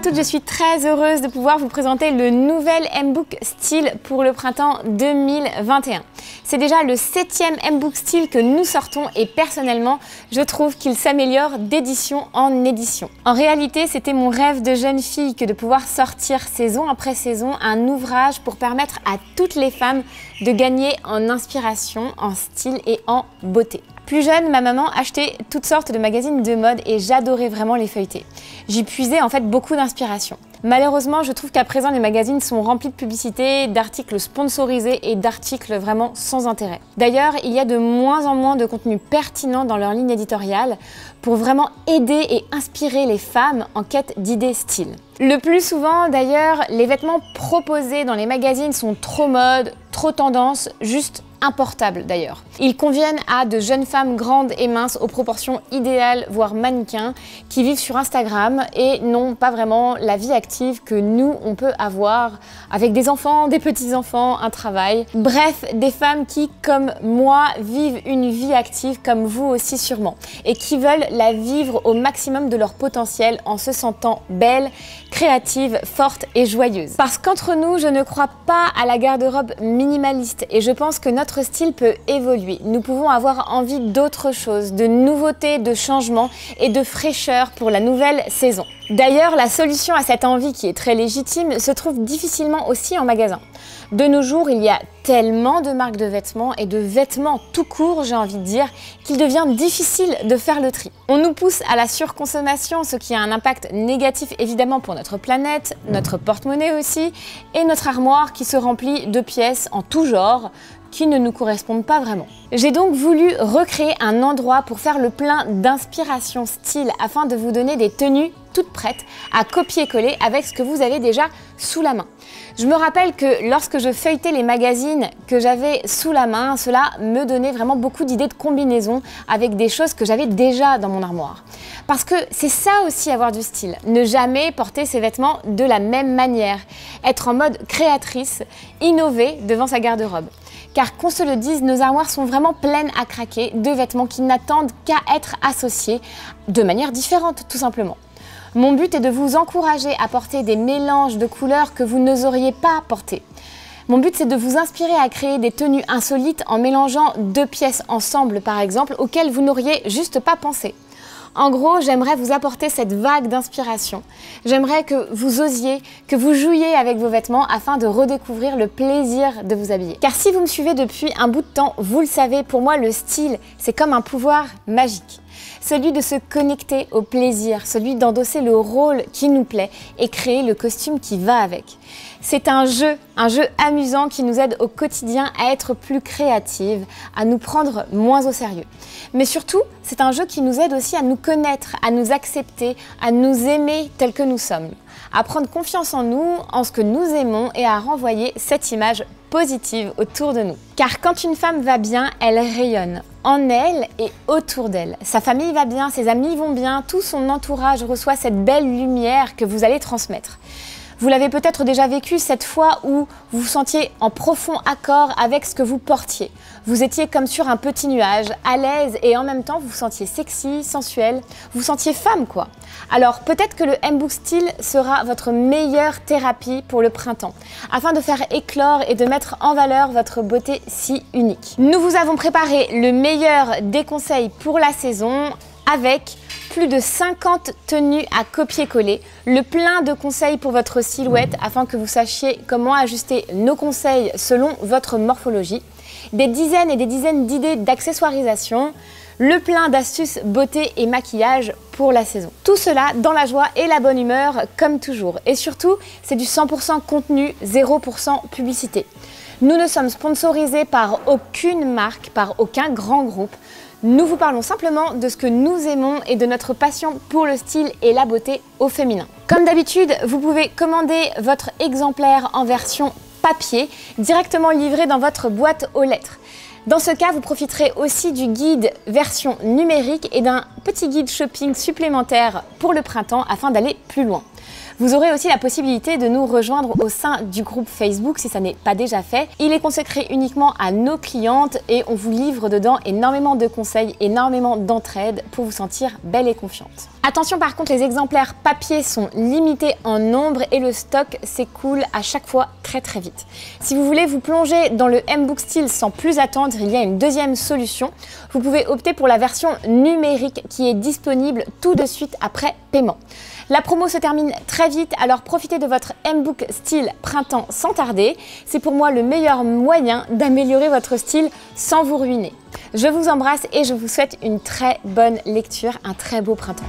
toutes, je suis très heureuse de pouvoir vous présenter le nouvel M-Book Style pour le printemps 2021. C'est déjà le 7e M-Book Style que nous sortons et personnellement, je trouve qu'il s'améliore d'édition en édition. En réalité, c'était mon rêve de jeune fille que de pouvoir sortir saison après saison un ouvrage pour permettre à toutes les femmes de gagner en inspiration, en style et en beauté. Plus jeune, ma maman achetait toutes sortes de magazines de mode et j'adorais vraiment les feuilleter. J'y puisais en fait beaucoup d'inspiration. Malheureusement, je trouve qu'à présent, les magazines sont remplis de publicités, d'articles sponsorisés et d'articles vraiment sans intérêt. D'ailleurs, il y a de moins en moins de contenu pertinent dans leur ligne éditoriale pour vraiment aider et inspirer les femmes en quête d'idées style. Le plus souvent, d'ailleurs, les vêtements proposés dans les magazines sont trop mode, trop tendance, juste importables d'ailleurs. Ils conviennent à de jeunes femmes grandes et minces aux proportions idéales, voire mannequins, qui vivent sur Instagram et n'ont pas vraiment la vie active que nous, on peut avoir avec des enfants, des petits-enfants, un travail. Bref, des femmes qui, comme moi, vivent une vie active, comme vous aussi sûrement, et qui veulent la vivre au maximum de leur potentiel en se sentant belle, créative, forte et joyeuse. Parce qu'entre nous, je ne crois pas à la garde-robe minimaliste et je pense que notre style peut évoluer. Nous pouvons avoir envie d'autre chose, de nouveautés, de changements et de fraîcheur pour la nouvelle saison. D'ailleurs, la solution à cette envie qui est très légitime se trouve difficilement aussi en magasin. De nos jours, il y a tellement de marques de vêtements et de vêtements tout court, j'ai envie de dire, qu'il devient difficile de faire le tri. On nous pousse à la surconsommation, ce qui a un impact négatif évidemment pour notre planète, notre porte-monnaie aussi, et notre armoire qui se remplit de pièces en tout genre, qui ne nous correspondent pas vraiment. J'ai donc voulu recréer un endroit pour faire le plein d'inspiration style afin de vous donner des tenues toutes prêtes à copier-coller avec ce que vous avez déjà sous la main. Je me rappelle que lorsque je feuilletais les magazines que j'avais sous la main, cela me donnait vraiment beaucoup d'idées de combinaisons avec des choses que j'avais déjà dans mon armoire. Parce que c'est ça aussi avoir du style, ne jamais porter ses vêtements de la même manière, être en mode créatrice, innover devant sa garde-robe. Car qu'on se le dise, nos armoires sont vraiment pleines à craquer de vêtements qui n'attendent qu'à être associés de manière différente, tout simplement. Mon but est de vous encourager à porter des mélanges de couleurs que vous n'oseriez pas porter. Mon but, c'est de vous inspirer à créer des tenues insolites en mélangeant deux pièces ensemble, par exemple, auxquelles vous n'auriez juste pas pensé. En gros, j'aimerais vous apporter cette vague d'inspiration. J'aimerais que vous osiez, que vous jouiez avec vos vêtements afin de redécouvrir le plaisir de vous habiller. Car si vous me suivez depuis un bout de temps, vous le savez, pour moi, le style, c'est comme un pouvoir magique. Celui de se connecter au plaisir, celui d'endosser le rôle qui nous plaît et créer le costume qui va avec. C'est un jeu amusant qui nous aide au quotidien à être plus créatives, à nous prendre moins au sérieux. Mais surtout, c'est un jeu qui nous aide aussi à nous connaître, à nous accepter, à nous aimer tels que nous sommes, à prendre confiance en nous, en ce que nous aimons et à renvoyer cette image positive autour de nous. Car quand une femme va bien, elle rayonne en elle et autour d'elle. Sa famille va bien, ses amis vont bien, tout son entourage reçoit cette belle lumière que vous allez transmettre. Vous l'avez peut-être déjà vécu cette fois où vous vous sentiez en profond accord avec ce que vous portiez. Vous étiez comme sur un petit nuage, à l'aise et en même temps vous vous sentiez sexy, sensuelle, vous vous sentiez femme quoi. Alors peut-être que le M-Book Style sera votre meilleure thérapie pour le printemps, afin de faire éclore et de mettre en valeur votre beauté si unique. Nous vous avons préparé le meilleur des conseils pour la saison avec plus de 50 tenues à copier-coller, le plein de conseils pour votre silhouette afin que vous sachiez comment ajuster nos conseils selon votre morphologie, des dizaines et des dizaines d'idées d'accessoirisation, le plein d'astuces beauté et maquillage pour la saison. Tout cela dans la joie et la bonne humeur comme toujours. Et surtout, c'est du 100% contenu, 0% publicité. Nous ne sommes sponsorisés par aucune marque, par aucun grand groupe. Nous vous parlons simplement de ce que nous aimons et de notre passion pour le style et la beauté au féminin. Comme d'habitude, vous pouvez commander votre exemplaire en version papier, directement livré dans votre boîte aux lettres. Dans ce cas, vous profiterez aussi du guide version numérique et d'un petit guide shopping supplémentaire pour le printemps afin d'aller plus loin. Vous aurez aussi la possibilité de nous rejoindre au sein du groupe Facebook si ça n'est pas déjà fait. Il est consacré uniquement à nos clientes et on vous livre dedans énormément de conseils, énormément d'entraide pour vous sentir belle et confiante. Attention par contre, les exemplaires papier sont limités en nombre et le stock s'écoule à chaque fois très vite. Si vous voulez vous plonger dans le M-Book Style sans plus attendre, il y a une deuxième solution. Vous pouvez opter pour la version numérique qui est disponible tout de suite après paiement. La promo se termine très vite, alors profitez de votre M-Book Style printemps sans tarder. C'est pour moi le meilleur moyen d'améliorer votre style sans vous ruiner. Je vous embrasse et je vous souhaite une très bonne lecture, un très beau printemps.